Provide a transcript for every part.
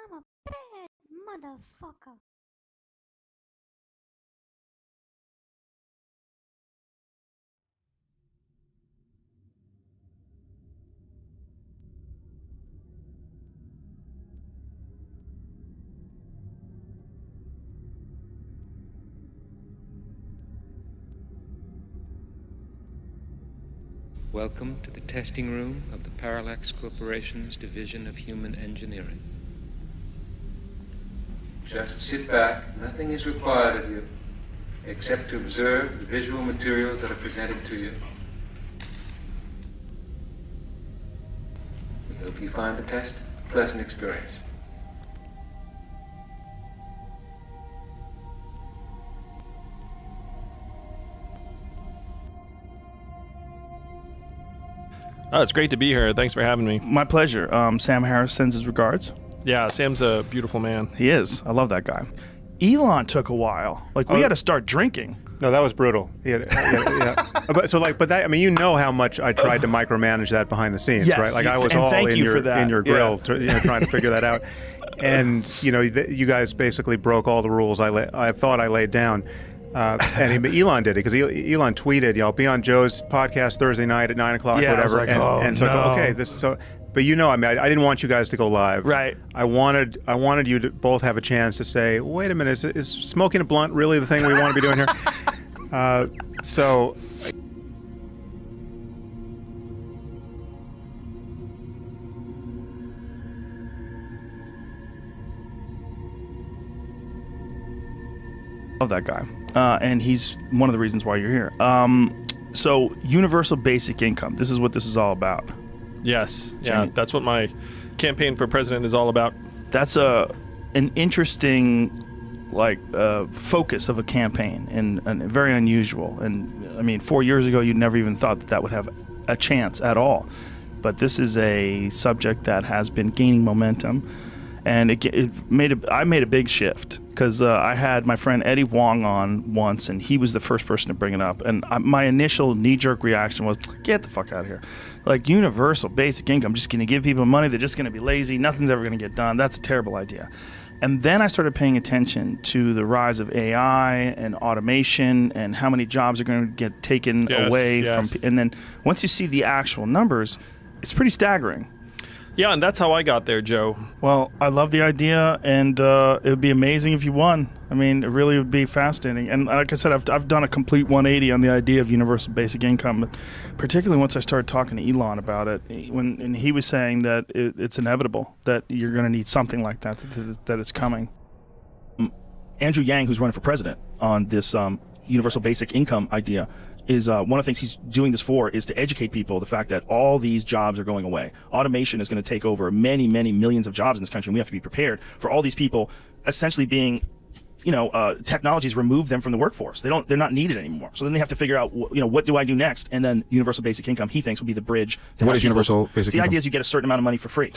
I'm a bad motherfucker. Welcome to the testing room of the Parallax Corporation's Division of Human Engineering. Just sit back. Nothing is required of you except to observe the visual materials that are presented to you. We hope you find the test a pleasant experience. Oh, it's great to be here. Thanks for having me. My pleasure. Sam Harris sends his regards. Yeah, Sam's a beautiful man. He is. I love that guy. Elon took a while. Like, we had to start drinking. No, that was brutal. Yeah. But that, I mean, you know how much I tried to micromanage that behind the scenes, Yes, right? Like, I was and all thank in you for that. your grill, trying to figure that out. And you guys basically broke all the rules I thought I laid down. And Elon did it because Elon tweeted, "I'll be on Joe's podcast Thursday night at 9 o'clock, Yeah, whatever." I was like, and so, no. okay, this is so. But I mean, I didn't want you guys to go live. Right. I wanted you to both have a chance to say, "Wait a minute, is smoking a blunt really the thing we want to be doing here?" So. Love that guy. And he's one of the reasons why you're here. So, universal basic income. This is what this is all about. Yes. Yeah, that's what my campaign for president is all about. That's an interesting focus of a campaign and very unusual. And I mean, 4 years ago, you'd never even thought that would have a chance at all. But this is a subject that has been gaining momentum. And I made a big shift because I had my friend Eddie Wong on once, and he was the first person to bring it up. And my initial knee-jerk reaction was, get the fuck out of here. Like, universal basic income, just going to give people money, they're just going to be lazy, nothing's ever going to get done. That's a terrible idea. And then I started paying attention to the rise of AI and automation and how many jobs are going to get taken away from. And then once you see the actual numbers, it's pretty staggering. Yeah, and that's how I got there, Joe. Well, I love the idea, and it would be amazing if you won. I mean, it really would be fascinating. And like I said, I've done a complete 180 on the idea of universal basic income, but particularly once I started talking to Elon about it, and he was saying that it's inevitable, that you're going to need something like that it's coming. Andrew Yang, who's running for president on this universal basic income idea, is one of the things he's doing this for is to educate people the fact that all these jobs are going away. Automation is going to take over many, many millions of jobs in this country, and we have to be prepared for all these people essentially being, technologies remove them from the workforce. They're not needed anymore. So then they have to figure out, what do I do next? And then universal basic income, he thinks, will be the bridge. What is universal basic income? The idea is you get a certain amount of money for free.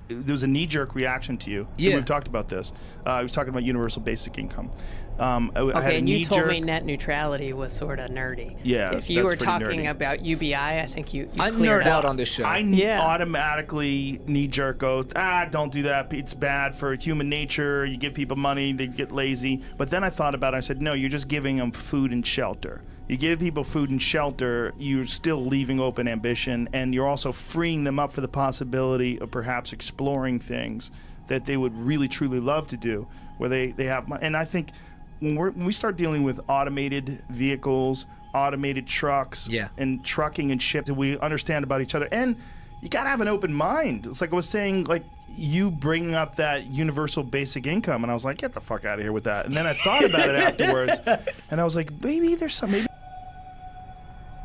There was a knee-jerk reaction to you. Yeah. We've talked about this. I was talking about universal basic income. Okay, and you told me net neutrality was sort of nerdy. Yeah, if you that's were pretty talking nerdy. about UBI, I think you I cleared nerd up. out on this show. I automatically knee-jerk goes, don't do that. It's bad for human nature. You give people money, they get lazy. But then I thought about it. I said, no, you're just giving them food and shelter. You give people food and shelter, you're still leaving open ambition, and you're also freeing them up for the possibility of perhaps exploring things that they would really, truly love to do, where they have money. And I think when we start dealing with automated vehicles, automated trucks, and trucking and shit, that we understand about each other. And you got to have an open mind. It's like I was saying, like, you bringing up that universal basic income, and I was like, get the fuck out of here with that. And then I thought about it afterwards, and I was like, maybe there's some, maybe.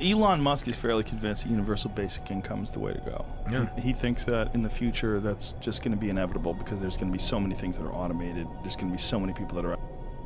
Elon Musk is fairly convinced that universal basic income is the way to go. Yeah. He thinks that in the future that's just going to be inevitable because there's going to be so many things that are automated. There's going to be so many people that are.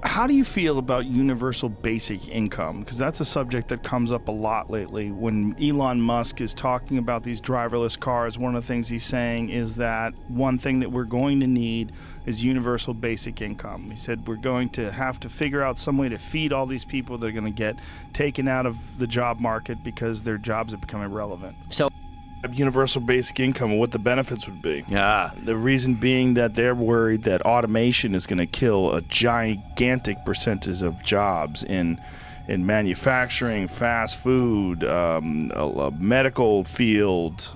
How do you feel about universal basic income? Because that's a subject that comes up a lot lately. When Elon Musk is talking about these driverless cars, one of the things he's saying is that one thing that we're going to need is universal basic income. He said we're going to have to figure out some way to feed all these people that are going to get taken out of the job market because their jobs have become irrelevant. So universal basic income and what the benefits would be. Yeah. The reason being that they're worried that automation is going to kill a gigantic percentage of jobs in manufacturing, fast food, medical field,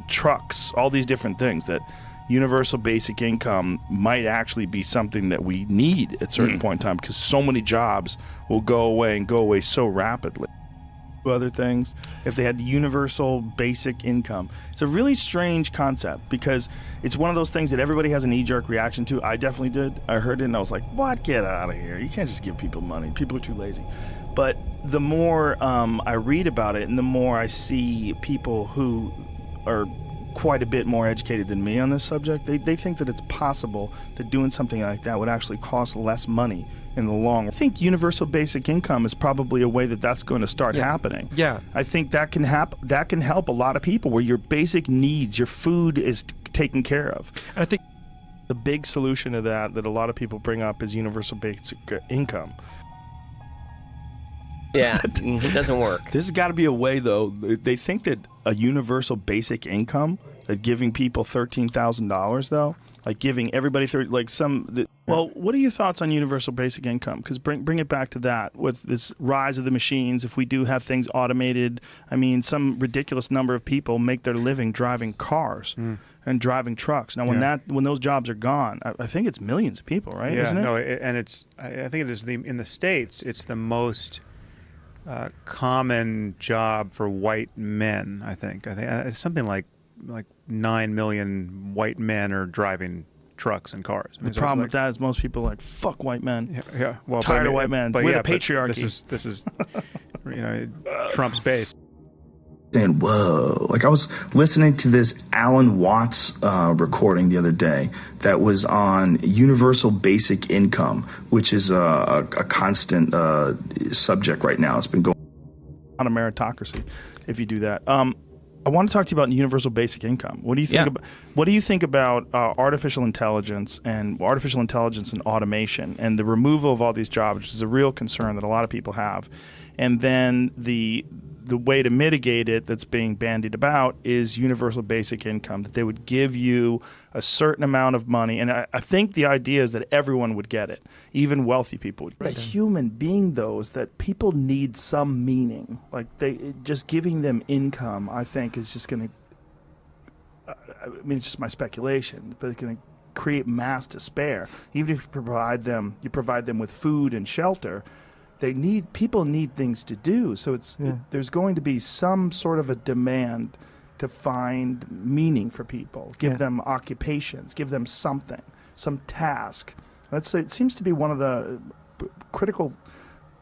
trucks, all these different things. That universal basic income might actually be something that we need at a certain point in time, because so many jobs will go away and go away so rapidly. Other things, if they had the universal basic income, it's a really strange concept, because it's one of those things that everybody has a knee-jerk reaction to. I definitely did. I heard it and I was like, what? Get out of here. You can't just give people money. People are too lazy. But the more I read about it and the more I see people who are quite a bit more educated than me on this subject, they think that it's possible that doing something like that would actually cost less money in the long run. I think universal basic income is probably a way that that's going to start happening. Yeah. I think that can help a lot of people, where your basic needs, your food is taken care of. And I think the big solution to that a lot of people bring up is universal basic income. Yeah, it doesn't work. This has got to be a way, though. They think that a universal basic income, that giving people $13,000, though, like giving everybody well, what are your thoughts on universal basic income? Because bring it back to that, with this rise of the machines. If we do have things automated, I mean, some ridiculous number of people make their living driving cars and driving trucks. Now, when those jobs are gone, I think it's millions of people, right? Yeah, Isn't it? no, and I think it is in the States, it's the most common job for white men. I think it's something like 9 million white men are driving trucks and cars. The problem with that is most people are like, fuck white men. Yeah. Well, tired of white men. We're the patriarchy. This is Trump's base. And whoa, like I was listening to this Alan Watts recording the other day that was on universal basic income, which is a constant subject right now. It's been going on a meritocracy if you do that. I want to talk to you about universal basic income. What do you think about artificial intelligence and automation and the removal of all these jobs, which is a real concern that a lot of people have, and then the way to mitigate it that's being bandied about is universal basic income, that they would give you a certain amount of money. And I think the idea is that everyone would get it, even wealthy people would get it. A human being, though, is that people need some meaning. Like just giving them income, I think, is just going to, I mean, it's just my speculation, but it's going to create mass despair. Even if you provide them with food and shelter, people need things to do. So there's going to be some sort of a demand to find meaning for people. Give them occupations. Give them something, some task. It seems to be one of the critical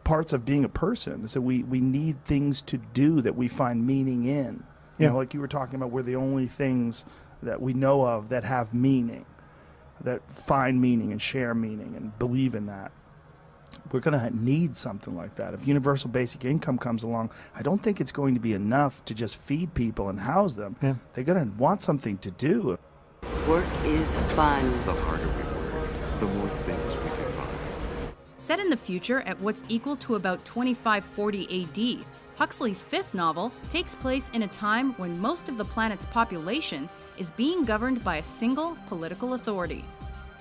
parts of being a person. So we need things to do that we find meaning in. You know, like you were talking about, we're the only things that we know of that have meaning, that find meaning and share meaning and believe in that. We're going to need something like that. If universal basic income comes along, I don't think it's going to be enough to just feed people and house them. Yeah. They're going to want something to do. Work is fun. The harder we work, the more things we can buy. Set in the future at what's equal to about 2540 AD, Huxley's fifth novel takes place in a time when most of the planet's population is being governed by a single political authority.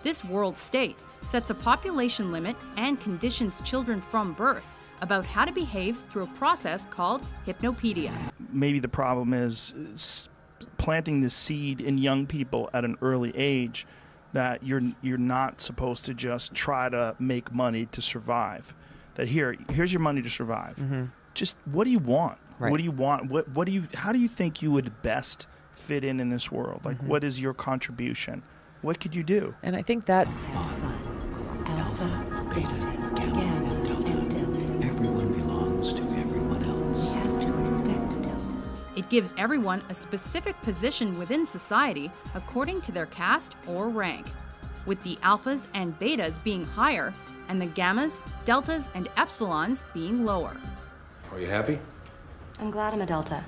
This world state sets a population limit and conditions children from birth about how to behave through a process called hypnopedia. Maybe the problem is planting this seed in young people at an early age that you're not supposed to just try to make money to survive. That here's your money to survive. Mm-hmm. Just what do you want? Right. What do you want? How do you think you would best fit in this world? Like, what is your contribution? What could you do? And I think that Alpha, beta, gamma, and delta. Everyone belongs to everyone else. We have to respect delta. It gives everyone a specific position within society according to their caste or rank, with the alphas and betas being higher and the gammas, deltas, and epsilons being lower. Are you happy? I'm glad I'm a delta.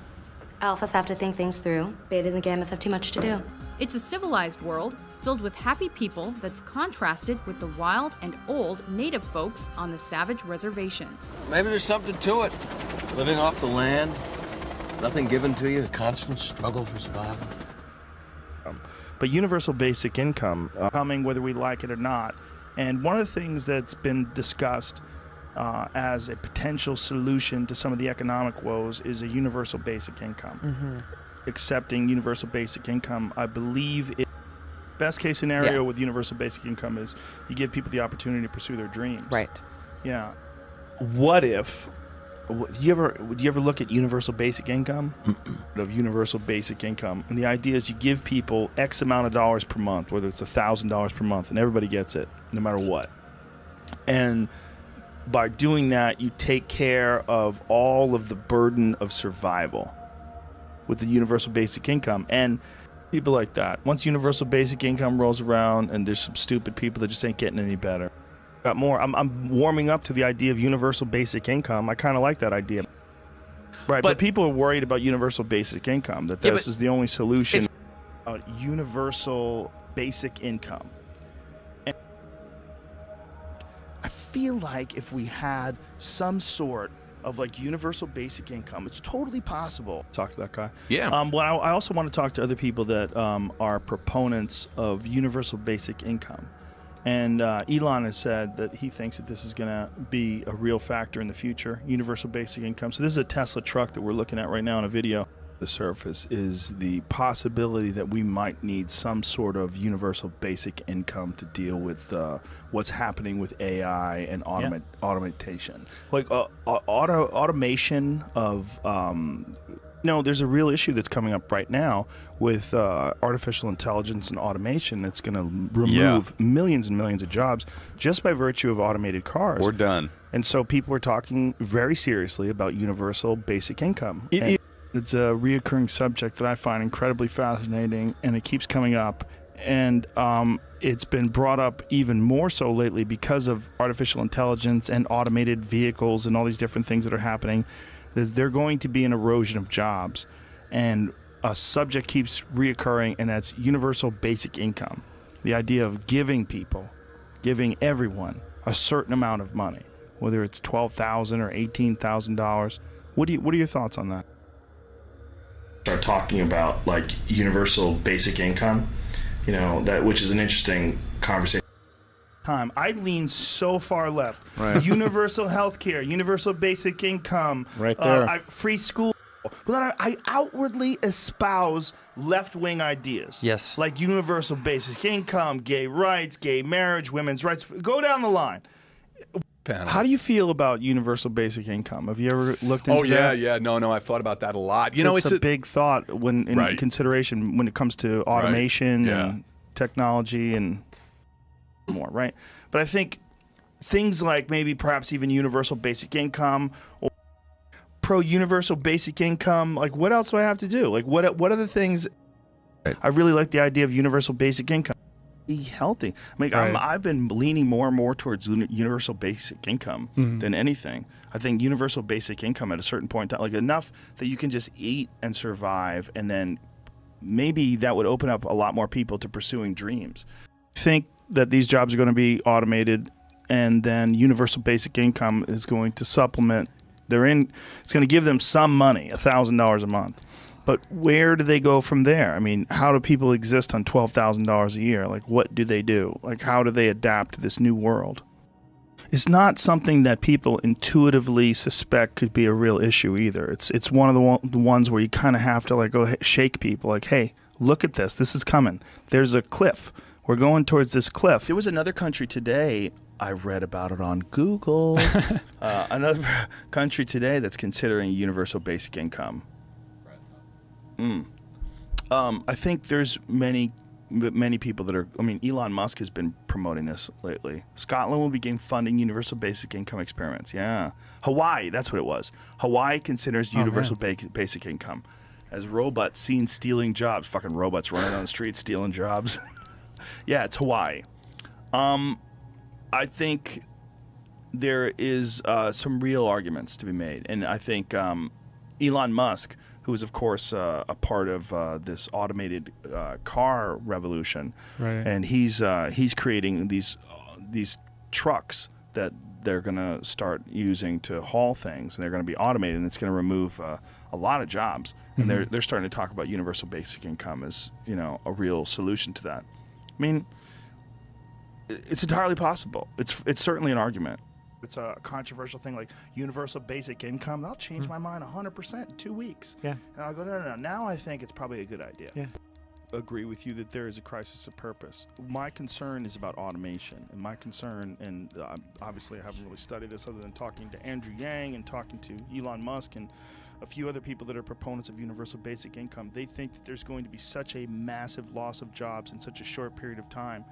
Alphas have to think things through. Betas and gammas have too much to do. It's a civilized world filled with happy people that's contrasted with the wild and old native folks on the savage reservation. Maybe there's something to it. Living off the land, Nothing given to you, a constant struggle for survival. But universal basic income, coming whether we like it or not. And one of the things that's been discussed as a potential solution to some of the economic woes is a universal basic income. Accepting universal basic income, I believe best case scenario with universal basic income is you give people the opportunity to pursue their dreams. Right. Yeah. What if... Do you ever look at universal basic income? Of universal basic income, and the idea is you give people X amount of dollars per month, whether it's $1,000 per month, and everybody gets it, no matter what. And by doing that, you take care of all of the burden of survival with the universal basic income. And people like that. Once universal basic income rolls around, and there's some stupid people that just ain't getting any better. Got more. I'm warming up to the idea of universal basic income. I kind of like that idea. Right, but people are worried about universal basic income, that this is the only solution. Universal basic income. And I feel like if we had some sort of like universal basic income, it's totally possible. Talk to that guy. Yeah. Well, I also want to talk to other people that are proponents of universal basic income. And Elon has said that he thinks that this is going to be a real factor in the future, universal basic income. So this is a Tesla truck that we're looking at right now in a video. The surface is the possibility that we might need some sort of universal basic income to deal with what's happening with AI and automation. Like automation of... there's a real issue that's coming up right now with artificial intelligence and automation that's going to remove millions and millions of jobs just by virtue of automated cars. We're done. And so people are talking very seriously about universal basic income. It's a reoccurring subject that I find incredibly fascinating, and it keeps coming up. And it's been brought up even more so lately because of artificial intelligence and automated vehicles and all these different things that are happening. There's going to be an erosion of jobs, and a subject keeps reoccurring, and that's universal basic income. The idea of giving everyone a certain amount of money, whether it's $12,000 or $18,000. What are your thoughts on that? Start talking about like universal basic income, which is an interesting conversation. I lean so far left. Right. Universal health care, universal basic income, right there. Free school. But then I outwardly espouse left-wing ideas. Yes. Like universal basic income, gay rights, gay marriage, women's rights. Go down the line. How do you feel about universal basic income? Have you ever looked into that? Oh, yeah. No, I've thought about that a lot. It's a big thought in consideration when it comes to automation and technology and more, right? But I think things like maybe perhaps even universal basic income or pro-universal basic income, like what else do I have to do? Like what other things? I really like the idea of universal basic income. Be healthy. I mean, I've been leaning more and more towards universal basic income than anything. I think universal basic income at a certain point, like enough that you can just eat and survive, and then maybe that would open up a lot more people to pursuing dreams. I think that these jobs are going to be automated, and then universal basic income is going to supplement. It's going to give them some money, $1,000 a month. But where do they go from there? I mean, how do people exist on $12,000 a year? Like, what do they do? Like, how do they adapt to this new world? It's not something that people intuitively suspect could be a real issue either. It's one of the ones where you kind of have to like go shake people. Like, hey, look at this. This is coming. There's a cliff. We're going towards this cliff. There was another country today. I read about it on Google. Another country today that's considering universal basic income. I think there's many people that are. I mean, Elon Musk has been promoting this lately. Scotland will begin funding universal basic income experiments. Yeah, Hawaii. That's what it was. Hawaii considers universal basic income as robots seen stealing jobs. Fucking robots running on the streets stealing jobs. Yeah, it's Hawaii. I think there is some real arguments to be made, and I think Elon Musk, who is of course a part of this automated car revolution, and he's creating these trucks that they're going to start using to haul things, and they're going to be automated, and it's going to remove a lot of jobs. And they're starting to talk about universal basic income as, you know, a real solution to that. I mean, it's entirely possible. It's certainly an argument. It's a controversial thing like universal basic income. That'll change my mind 100% in 2 weeks. Yeah. And I'll go, no. Now I think it's probably a good idea. Yeah. Agree with you that there is a crisis of purpose. My concern is about automation, and my concern, and obviously I haven't really studied this other than talking to Andrew Yang and talking to Elon Musk and a few other people that are proponents of universal basic income. They think that there's going to be such a massive loss of jobs in such a short period of time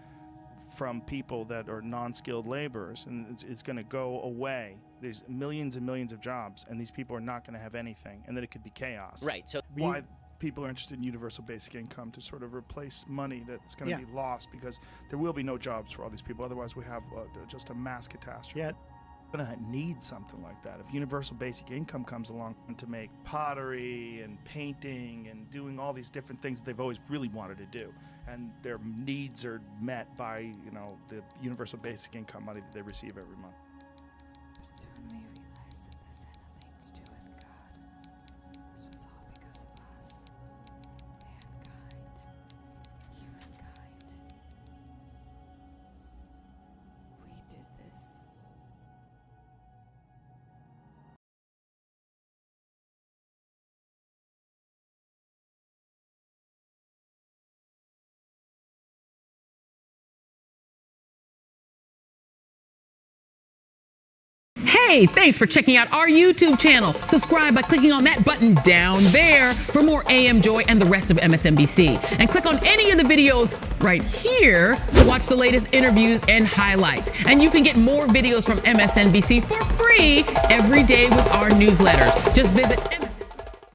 from people that are non-skilled laborers, and it's going to go away. There's millions and millions of jobs, and these people are not going to have anything, and that it could be chaos. Right. So why people are interested in universal basic income, to sort of replace money that's going to be lost, because there will be no jobs for all these people. Otherwise, we have just a mass catastrophe. Yeah. We're going to need something like that. If universal basic income comes along to make pottery and painting and doing all these different things that they've always really wanted to do, and their needs are met by, you know, the universal basic income money that they receive every month. Soon we realized that this had nothing to do with God. This was all because of us. Mankind. Humankind. We did this. Hey, thanks for checking out our YouTube channel. Subscribe by clicking on that button down there for more AM Joy and the rest of MSNBC. And click on any of the videos right here to watch the latest interviews and highlights. And you can get more videos from MSNBC for free every day with our newsletter. Just visit